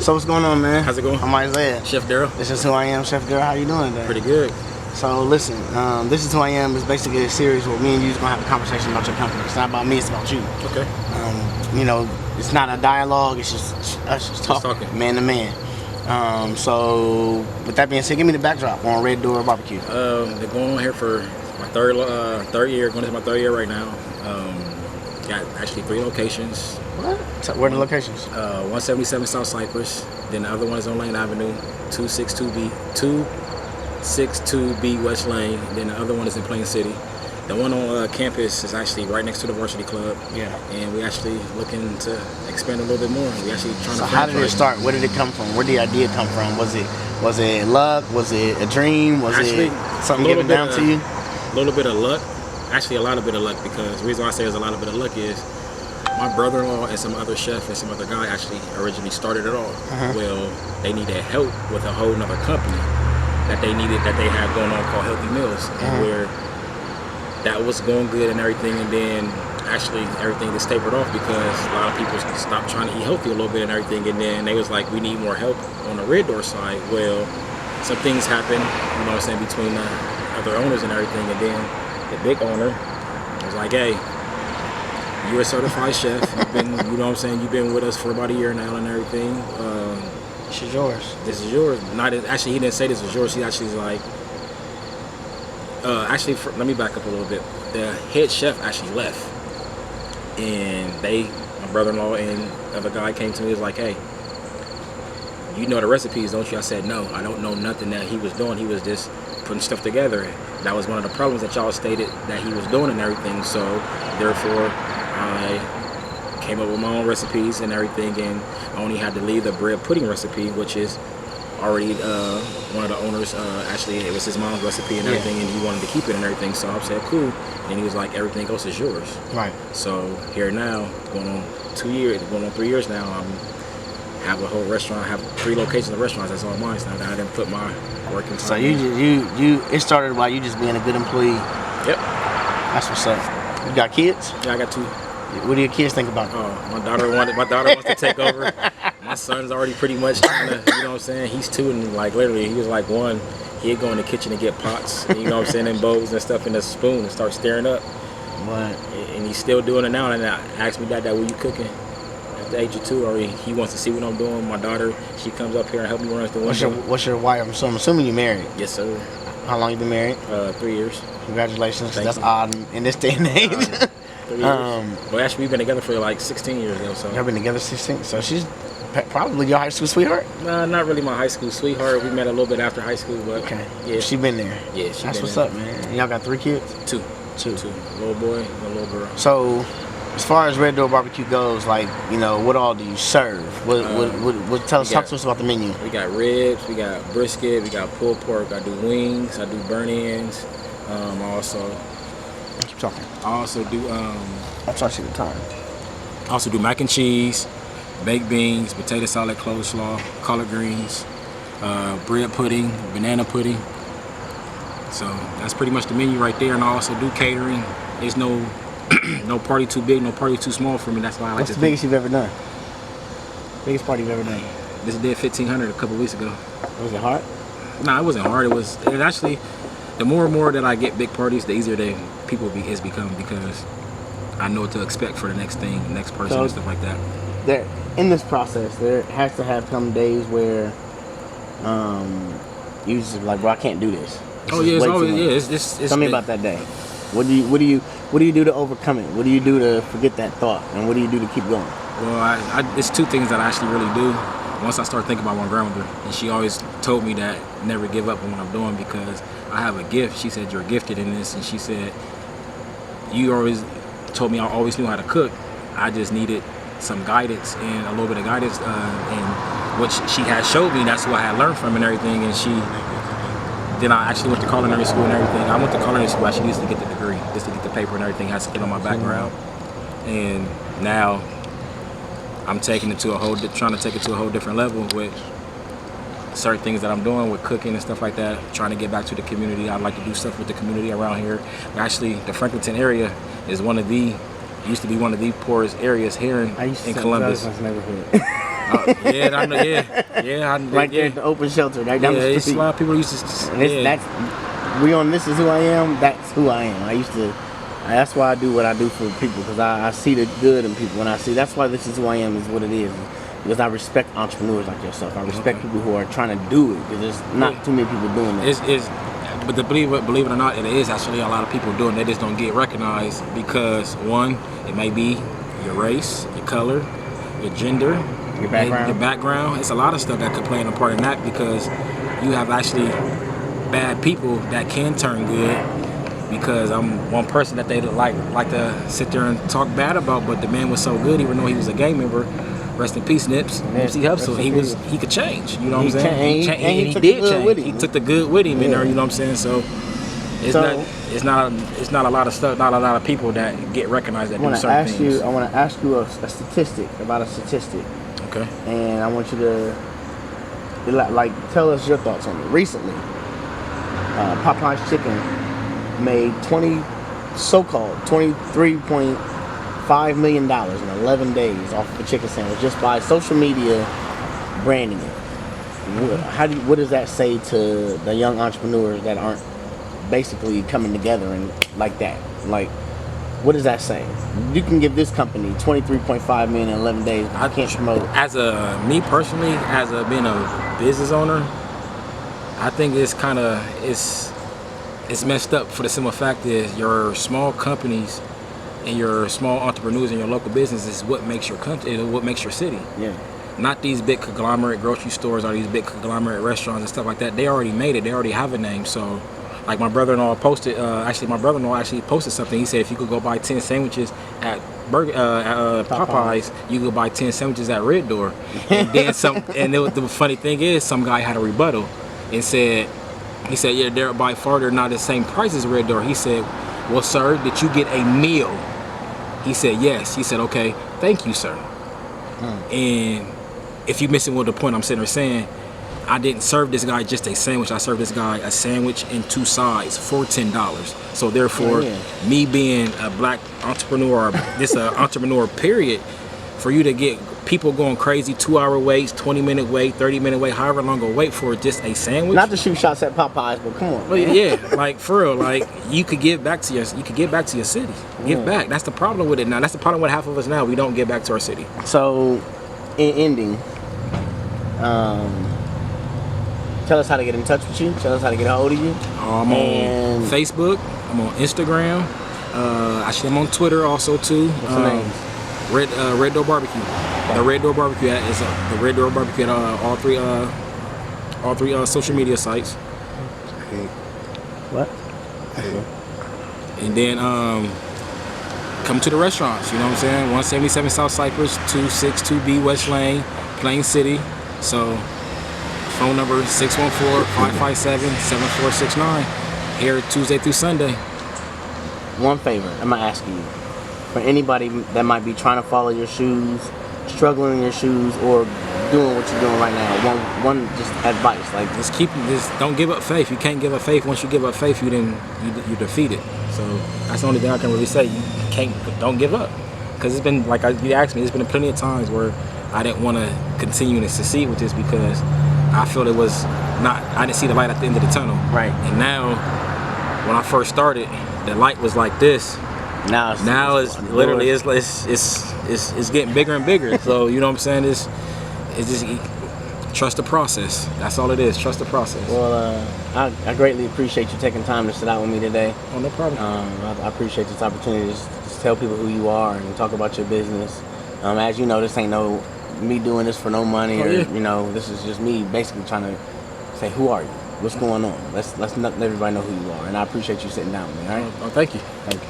So what's going on, man? How's it going? I'm Isaiah. Chef Darryl. This is Who I Am, Chef Darryl. How you doing today? Pretty good. So listen, This Is Who I Am is basically a series where me and you's gonna have a conversation about your company. It's not about me, it's about you. Okay. It's not a dialogue, it's just us just talking, man to man. So with that being said, give me the backdrop on Red Door Barbecue. They're going on here for my third year, going into my third year right now. Got actually 3 locations. What? So where are the locations? 177 South Cypress. Then the other one is on Lane Avenue, 262B West Lane. Then the other one is in Plain City. The one on campus is actually right next to the Varsity Club. Yeah. And we actually looking to expand a little bit more. We actually trying to. So how did it start? Where did it come from? Where did the idea come from? Was it luck? Was it a dream? Was it something given down to you? A little bit of luck. Actually, a lot of bit of luck, because the reason why I say there's a lot of bit of luck is my brother-in-law and some other chef and some other guy actually originally started it all. Well, they needed help with a whole nother company that they had going on called Healthy Meals, and where that was going good and everything, and then actually everything just tapered off because a lot of people stopped trying to eat healthy a little bit and everything, and then they was like, we need more help on the Red Door side. Well, some things happened, you know what I'm saying, between the other owners and everything, and then the big owner was like, hey, you're a certified chef. You've been, you know what I'm saying, you've been with us for about a year now and everything. This is yours. This is yours. Actually, he didn't say this was yours. He actually was like, let me back up a little bit. The head chef actually left, and my brother-in-law and the other guy came to me. Was like, hey, you know the recipes, don't you? I said, no, I don't know nothing that he was doing. He was just putting stuff together. That was one of the problems that y'all stated that he was doing and everything. So therefore, I came up with my own recipes and everything, and I only had to leave the bread pudding recipe, which is already one of the owners, actually it was his mom's recipe and everything, and he wanted to keep it and everything. So I said, cool. And he was like, everything else is yours. Right. So here now, going on 3 years now, I have a whole restaurant. I have 3 locations of restaurants. That's all mine now. That I didn't put my work in. So it started by you just being a good employee. Yep. That's what's up. You got kids? Yeah, I got 2. What do your kids think about? Oh, my daughter wants to take over. My son's already pretty much trying to, you know what I'm saying? He's 2, and like literally he was like 1. He'd go in the kitchen and get pots, you know what I'm saying, and bowls and stuff in a spoon and start stirring up. What? And he's still doing it now. And I asked me, Dad, what are you cooking? At the age of 2, or he wants to see what I'm doing. My daughter, she comes up here and helps me run the window. What's your wife? So I'm assuming you're married. Yes, sir. How long you been married? 3 years. Congratulations. That's odd in this day and age. 3 years. Well, actually, we've been together for like 16 years now. So y'all been together 16. So she's probably your high school sweetheart? Not really my high school sweetheart. We met a little bit after high school, but okay. Yeah, she been there. Yeah, that's what's up, man. And y'all got 3 kids? 2. 2. Little boy and a little girl. So, as far as Red Door Barbecue goes, like, what all do you serve? Talk to us about the menu. We got ribs, we got brisket, we got pulled pork. I do wings, I do burnt ends. Keep talking. I also do. I'm trying to see the time. I also do mac and cheese, baked beans, potato salad, coleslaw, collard greens, bread pudding, banana pudding. So that's pretty much the menu right there. And I also do catering. There's no no party too big, no party too small for me. That's why I like. What's the biggest you've ever done? Biggest party you've ever done? This did 1,500 a couple weeks ago. Was it hard? No, it wasn't hard. It actually, the more and more that I get big parties, the easier it's become, because I know what to expect for the next thing, the next person, and stuff like that. There, in this process, there has to have come days where you just like, bro, I can't do this. Oh yeah, it's always It's Tell me about that day. What do you do to overcome it? What do you do to forget that thought? And what do you do to keep going? Well, it's 2 things that I actually really do. Once I start thinking about my grandmother, and she always told me that never give up on what I'm doing, because I have a gift. She said, you're gifted in this, and she said, you always told me I always knew how to cook. I just needed some guidance and a little bit of guidance, and which she had showed me. That's what I had learned from and everything. And then I actually went to culinary school and everything. I went to culinary school actually just to get the degree, just to get the paper and everything. I had to get on my background, and now I'm trying to take it to a whole different level with certain things that I'm doing with cooking and stuff like that, trying to get back to the community. I like to do stuff with the community around here. Actually, the Franklinton area is one of the used to be one of the poorest areas here in Columbus. Neighborhood. Yeah, I know. Yeah. Right there at the open shelter. Right down the street. It's a lot of people used to. We on This Is Who I Am. That's who I am. That's why I do what I do for people, because I see the good in people. When I see, that's why This Is Who I Am is what it is. Because I respect entrepreneurs like yourself. I respect people who are trying to do it, because there's not too many people doing that. But believe it or not, it is actually a lot of people doing it. They just don't get recognized because, one, it may be your race, your color, your gender, your background. It's a lot of stuff that could play a part in that, because you have actually bad people that can turn good. Because I'm one person that they like to sit there and talk bad about, but the man was so good, even though he was a gang member. Rest in peace, Nips. Nipsey Hussle. He could change. You know what I'm saying? And he did change. He took the good with him in there. You know what I'm saying? So it's not a lot of stuff. Not a lot of people that get recognized that do certain things. I want to ask you a statistic about a statistic. Okay. And I want you to tell us your thoughts on it. Recently, Popeye's Chicken made $23.5 million in 11 days off of a chicken sandwich just by social media branding it. What does that say to the young entrepreneurs that aren't basically coming together and like that? Like, what does that say? You can give this company $23.5 million in 11 days, but I can't promote. Me personally, being a business owner, I think it's messed up for the simple fact is your small companies and your small entrepreneurs in your local business is what makes your country, what makes your city. Yeah. Not these big conglomerate grocery stores or these big conglomerate restaurants and stuff like that. They already made it. They already have a name. So, like my brother-in-law posted, posted something. He said if you could go buy 10 sandwiches at Popeyes, you could buy 10 sandwiches at Red Door. And then the funny thing is, some guy had a rebuttal and said, yeah, they're by far they're not the same price as Red Door. He said, well, sir, did you get a meal? He said, yes. He said, okay, thank you, sir. And if you're missing what the point I'm sitting there saying, I didn't serve this guy just a sandwich. I served this guy a sandwich and 2 sides for $10. So therefore, me being a black entrepreneur, this entrepreneur period, for you to get people going crazy, 2-hour waits, 20-minute wait, 30-minute wait, however long a wait for just a sandwich. Not to shoot shots at Popeyes, but come on. Well, yeah, like for real, like you could give back to your city. Give back. That's the problem with it now. That's the problem with half of us now. We don't give back to our city. So, in ending, tell us how to get in touch with you. Tell us how to get a hold of you. I'm on Facebook. I'm on Instagram. Actually, I'm on Twitter also too. What's the name? Red Door Barbecue. The Red Door Barbecue is the Red Door Barbecue at all three social media sites. What? And then come to the restaurants. You know what I'm saying? 177 South Cypress, 262B West Lane, Plain City. So phone number 614-557-7469. Here Tuesday through Sunday. One favor I'm gonna ask you. For anybody that might be trying to follow your shoes, struggling in your shoes, or doing what you're doing right now, one just advice, like just don't give up faith. You can't give up faith. Once you give up faith, you're defeated. So that's the only thing I can really say. Don't give up, because it's been like you asked me. There's been plenty of times where I didn't want to continue to succeed with this because I felt it was not. I didn't see the light at the end of the tunnel. Right. And now, when I first started, the light was like this. Now it's literally it's getting bigger and bigger. So you know what I'm saying? It's just trust the process. That's all it is. Trust the process. Well, I greatly appreciate you taking time to sit out with me today. Oh, no problem. I appreciate this opportunity to just tell people who you are and talk about your business. As you know, this ain't me doing this for no money this is just me basically trying to say, who are you? What's going on? Let's let everybody know who you are. And I appreciate you sitting down with me. All right. Oh, thank you. Thank you.